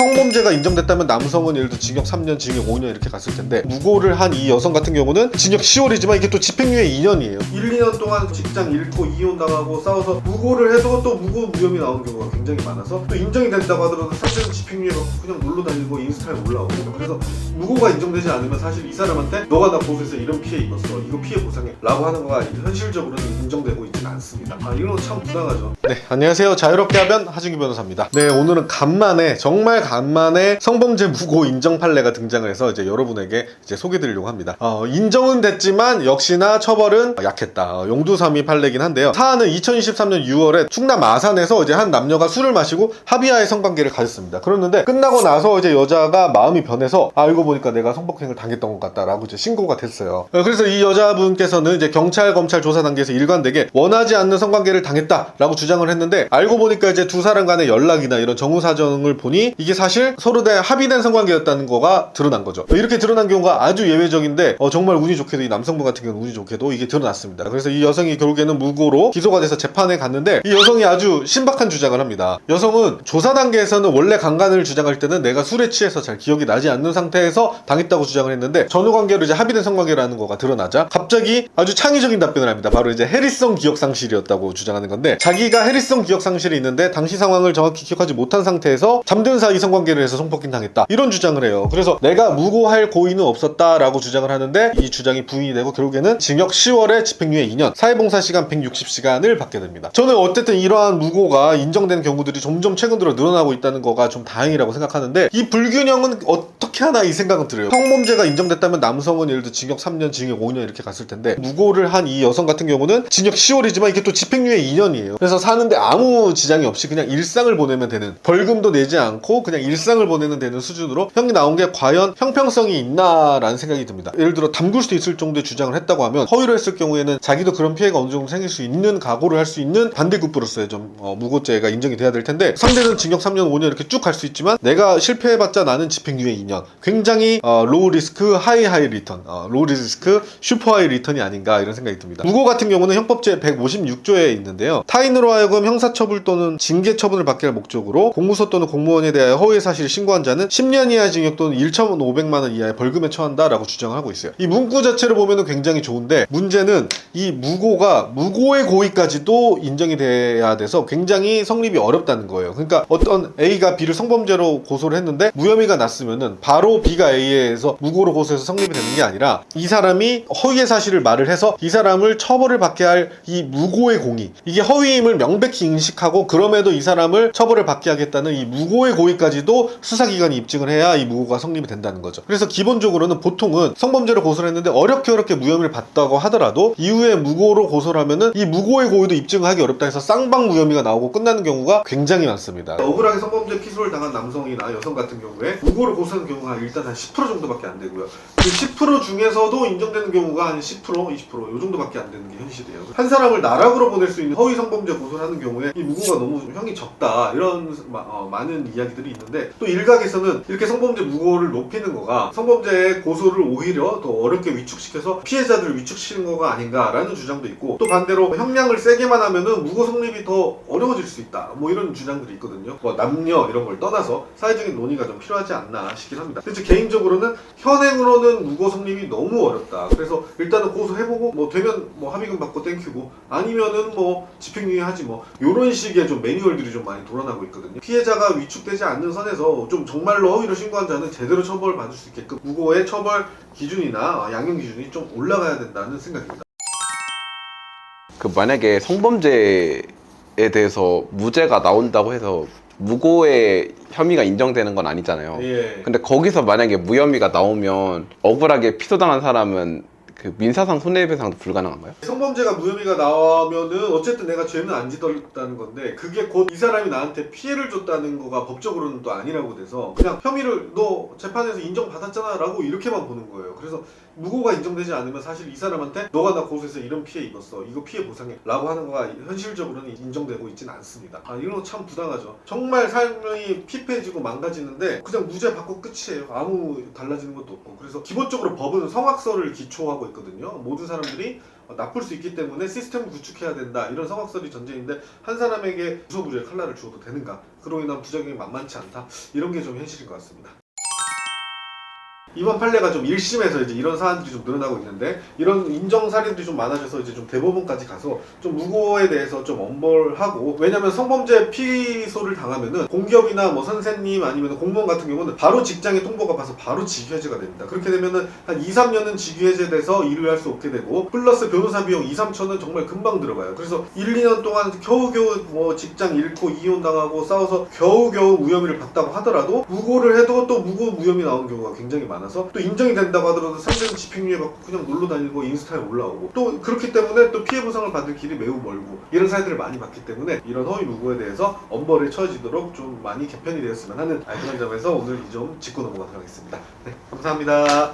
성범죄가 인정됐다면 남성은 예를 들어 징역 3년, 징역 5년 이렇게 갔을 텐데 무고를 한 이 여성 같은 경우는 징역 10월이지만 이게 또 집행유예 2년이에요. 1, 2년 동안 직장 잃고 이혼당하고 싸워서 무고를 해도 또 무고 무혐의 나오는 경우가 굉장히 많아서 또 인정이 된다고 하더라도 사실은 집행유예 받고 그냥 놀러 다니고 인스타에 올라오고 그래서 무고가 인정되지 않으면 사실 이 사람한테 너가 나 고소해서 이런 피해 입었어 이거 피해 보상해 라고 하는 거가 현실적으로는 인정되고 있지는 않습니다. 이런 거 참 부당하죠. 네, 안녕하세요. 자유롭게 하면 하준기 변호사입니다. 네, 오늘은 간만에 정말 간만에 성범죄 무고 인정 판례가 등장을 해서 이제 여러분에게 이제 소개드리려고 합니다. 인정은 됐지만 역시나 처벌은 약했다. 용두사미 판례긴 한데요. 사안은 2023년 6월에 충남 아산에서 이제 한 남녀가 술을 마시고 합의하에 성관계를 가졌습니다. 그랬는데 끝나고 나서 이제 여자가 마음이 변해서 알고 보니까 내가 성폭행을 당했던 것 같다라고 이제 신고가 됐어요. 그래서 이 여자분께서는 이제 경찰, 검찰 조사 단계에서 일관되게 원하지 않는 성관계를 당했다라고 주장을 했는데 알고 보니까 이제 두 사람 간의 연락이나 이런 정후 사정을 보니 이게 사실 서로 다 합의된 성관계였다는 거가 드러난 거죠. 이렇게 드러난 경우가 아주 예외적인데 정말 운이 좋게도 이 남성분 같은 경우는 운이 좋게도 이게 드러났습니다. 그래서 이 여성이 결국에는 무고로 기소가 돼서 재판에 갔는데 이 여성이 아주 신박한 주장을 합니다. 여성은 조사 단계에서는 원래 강간을 주장할 때는 내가 술에 취해서 잘 기억이 나지 않는 상태에서 당했다고 주장을 했는데 전후 관계로 이제 합의된 성관계라는 거가 드러나자 갑자기 아주 창의적인 답변을 합니다. 바로 이제 해리성 기억 상실이었다고 주장하는 건데 자기가 해리성 기억 상실이 있는데 당시 상황을 정확히 기억하지 못한 상태에서 잠든 사이 성관계를 해서 성폭행 당했다 이런 주장을 해요. 그래서 내가 무고할 고의는 없었다라고 주장을 하는데 이 주장이 부인이 되고 결국에는 징역 10월에 집행유예 2년 사회봉사 시간 160시간을 받게 됩니다. 저는 어쨌든 이러한 무고가 인정된 경우들이 점점 최근 들어 늘어나고 있다는 거가 좀 다행이라고 생각하는데 이 불균형은 어떻게 하나 이 생각은 들어요. 성범죄가 인정됐다면 남성은 예를 들어 징역 3년, 징역 5년 이렇게 갔을 텐데 무고를 한 이 여성 같은 경우는 징역 10월이지만 이게 또 집행유예 2년이에요. 그래서 사는데 아무 지장이 없이 그냥 일상을 보내면 되는 벌금도 내지 않고 그냥 일상을 보내면 되는 수준으로 형이 나온 게 과연 형평성이 있나라는 생각이 듭니다. 예를 들어 담글 수도 있을 정도의 주장을 했다고 하면 허위로 했을 경우에는 자기도 그런 피해가 어느 정도 생길 수 있는 각오를 할 수 있는 반대급부로서의 좀 무고죄가 인정이 돼야 될 텐데 상대는 징역 3년 5년 이렇게 쭉 갈 수 있지만 내가 실패해봤자 나는 집행유예 2년 굉장히 로우 리스크 하이 리턴 로우 리스크 슈퍼 하이 리턴이 아닌가 이런 생각이 듭니다. 무고 같은 경우는 형법제 156조에 있는데요. 타인으로 하여금 형사처분 또는 징계처분을 받게 할 목적으로 공무소 또는 공무원에 대하여 허위 사실을 신고한 자는 10년 이하 징역 또는 1,500만 원 이하의 벌금에 처한다라고 주장을 하고 있어요. 이 문구 자체를 보면은 굉장히 좋은데 문제는 이 무고가 무고의 고의까지도 인정이 돼야 돼서 굉장히 성립이 어렵다는 거예요. 그러니까 어떤 A가 B를 성범죄로 고소를 했는데 무혐의가 났으면은 바로 B가 A에서 무고로 고소해서 성립이 되는 게 아니라 이 사람이 허위의 사실을 말을 해서 이 사람을 처벌을 받게 할 이 무고의 공의 이게 허위임을 명백히 인식하고 그럼에도 이 사람을 처벌을 받게 하겠다는 이 무고의 고의까지도 수사기관이 입증을 해야 이 무고가 성립이 된다는 거죠. 그래서 기본적으로는 보통은 성범죄로 고소를 했는데 어렵게 무혐의를 받다고 하더라도 이후에 무고로 고소를 하면은 이 무고의 고의도 입증하기 어렵다 해서 쌍방 무혐의가 나오고 끝나는 경우가 굉장히 많습니다. 억울하게 성범죄 피소를 당한 남성이나 여성 같은 경우에 무고를 고소하는 경우가 일단 한 10% 정도밖에 안 되고요. 그 10% 중에서도 인정되는 경우가 한 10%, 20% 이 정도밖에 안 되는 게 현실이에요. 한 사람을 나락으로 보낼 수 있는 허위 성범죄 고소를 하는 경우에 이 무고가 너무 형이 적다 이런 많은 이야기들이 있는데 또 일각에서는 이렇게 성범죄 무고를 높이는 거가 성범죄의 고소를 오히려 더 어렵게 위축시켜서 피해자들을 위축시키는 거가 아닌가라는 주장도 있고 또 반대로 형량을 세게만 하면은 무고 성립이 더 어려워질 수 있다 뭐 이런 주장들이 있거든요. 남녀 이런 걸 떠나서 사회적인 논의가 좀 필요하지 않나 싶긴 합니다. 근데 개인적으로는 현행으로는 무고 성립이 너무 어렵다. 그래서 일단은 고소해보고 뭐 되면 뭐 합의금 받고 땡큐고 아니면은 뭐 집행유예 하지 뭐 요런 식의 좀 매뉴얼들이 좀 많이 돌아나고 있거든요. 피해자가 위축되지 않는 선에서 좀 정말로 허위로 신고한 자는 제대로 처벌을 받을 수 있게끔 무고의 처벌 기준이나 양형 기준이 좀 올라가야 된다는 생각입니다. 만약에 성범죄에 대해서 무죄가 나온다고 해서 무고의 혐의가 인정되는 건 아니잖아요. 예. 근데 거기서 만약에 무혐의가 나오면 억울하게 피소당한 사람은 그 민사상 손해배상도 불가능한가요? 성범죄가 무혐의가 나오면은 어쨌든 내가 죄는 안 지었다는 건데 그게 곧 이 사람이 나한테 피해를 줬다는 거가 법적으로는 또 아니라고 돼서 그냥 혐의를 너 재판에서 인정받았잖아 라고 이렇게만 보는 거예요. 그래서 무고가 인정되지 않으면 사실 이 사람한테 너가 나 고소해서 이런 피해 입었어 이거 피해 보상해 라고 하는 거가 현실적으로는 인정되고 있지는 않습니다. 이런 거 참 부당하죠. 정말 삶이 피폐해지고 망가지는데 그냥 무죄 받고 끝이에요. 아무 달라지는 것도 없고. 그래서 기본적으로 법은 성악설을 기초하고 있거든요. 모든 사람들이 나쁠 수 있기 때문에 시스템을 구축해야 된다 이런 성악설이 전제인데 한 사람에게 무소불위의 칼날을 주어도 되는가? 그로 인한 부작용이 만만치 않다. 이런 게 좀 현실인 것 같습니다. 이번 판례가 좀 1심에서 이제 이런 사안들이 좀 늘어나고 있는데 이런 인정 사례들이 좀 많아져서 이제 좀 대법원까지 가서 좀 무고에 대해서 좀 엄벌하고, 왜냐면 성범죄 피소를 당하면은 공기업이나 뭐 선생님 아니면 공무원 같은 경우는 바로 직장에 통보가 가서 바로 직위해제가 됩니다. 그렇게 되면은 한 2, 3년은 직위해제돼서 일을 할 수 없게 되고 플러스 변호사 비용 2, 3천은 정말 금방 들어가요. 그래서 1, 2년 동안 겨우겨우 뭐 직장 잃고 이혼당하고 싸워서 겨우겨우 무혐의를 받다고 하더라도 무고를 해도 또 무고 무혐의 나오는 경우가 굉장히 많아서 또 인정이 된다고 하더라도 상대는 집행유예 받고 그냥 놀러 다니고 인스타에 올라오고, 또 그렇기 때문에 또 피해 보상을 받을 길이 매우 멀고 이런 사례들을 많이 봤기 때문에 이런 허위 무고에 대해서 엄벌에 처해지도록 좀 많이 개편이 되었으면 하는 그런 점에서 오늘 이 점 짚고 넘어가도록 하겠습니다. 네, 감사합니다.